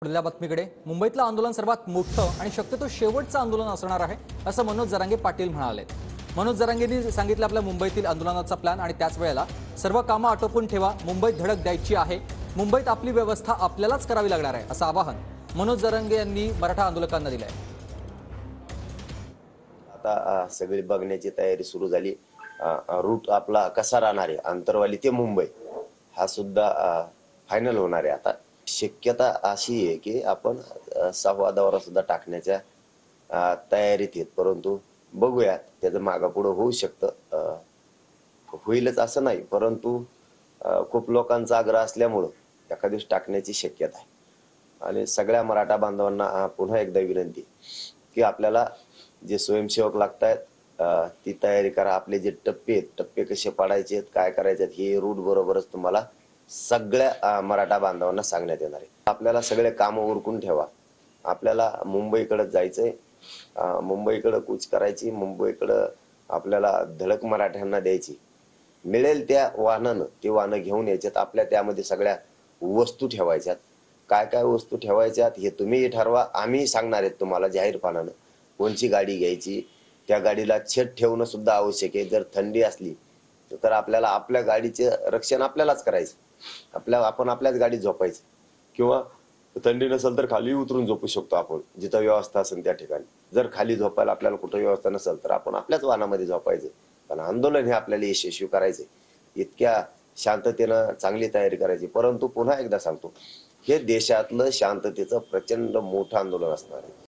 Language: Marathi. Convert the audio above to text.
पुढल्या बातमीकडे मुंबईतलं आंदोलन सर्वात मोठं आणि शक्यतो शेवटचं आंदोलन असणार आहे असं मनोज जरांगे पाटील म्हणाले। मनोज जरांगेंनी सांगितलं आपल्या मुंबईतील आंदोलनाचा प्लॅन आणि त्याच वेळेला सर्व कामं आटोपून ठेवा, मुंबईत धडक द्यायची आहे, मुंबईत आपली व्यवस्था आपल्यालाच करावी लागणार आहे असं आवाहन मनोज जरांगे यांनी मराठा आंदोलकांना दिलं आहे। आता सगळी बघण्याची तयारी सुरू झाली। रूट आपला कसा राहणार आहे आंतरवाली ते मुंबई हा सुद्धा फायनल होणार आहे। आता शक्यता अशी आहे की आपण 6वा दौरा सुद्धा टाकण्याच्या तयारीत आहेत, परंतु बघूया त्याचं मागापुढं होऊ शकतं, होईलच असं नाही, परंतु खूप लोकांचा आग्रह असल्यामुळं एका दिवस टाकण्याची शक्यता आहे। आणि सगळ्या मराठा बांधवांना पुन्हा एकदा विनंती की आपल्याला जे स्वयंसेवक लागतायत ती तयारी करा। आपले जे टप्पे कसे पाडायचे आहेत, काय करायचे आहेत, हे रूट बरोबरच तुम्हाला सगळ्या मराठा बांधवांना सांगण्यात येणार आहे। आपल्याला सगळे कामं उरकून ठेवा, आपल्याला मुंबईकडे जायचंय, मुंबईकडे कूच करायची, मुंबईकडे आपल्याला धडक मराठ्यांना द्यायची। मिळेल त्या वाहनानं ती वाहनं घेऊन यायच्यात, आपल्या त्यामध्ये सगळ्या वस्तू ठेवायच्यात। काय काय वस्तू ठेवायच्यात हे तुम्ही ठरवा, आम्ही सांगणार आहेत तुम्हाला जाहीरपणानं कोणची गाडी घ्यायची। त्या गाडीला छत ठेवणं सुद्धा आवश्यक आहे। जर थंडी असली तर आपल्याला आपल्या गाडीचे रक्षण आपल्यालाच करायचं, आपण आपल्याच गाडीत झोपायचं, किंवा थंडी नसेल तर खाली उतरून झोपू शकतो आपण जिथं व्यवस्था असेल त्या ठिकाणी। जर खाली झोपायला आपल्याला कुठं व्यवस्था नसेल तर आपण आपल्याच वाहनामध्ये झोपायचं, पण आंदोलन हे आपल्याला यशस्वी करायचंय। इतक्या शांततेनं चांगली तयारी करायची, परंतु पुन्हा एकदा सांगतो हे देशातलं शांततेचं प्रचंड मोठं आंदोलन असणार आहे।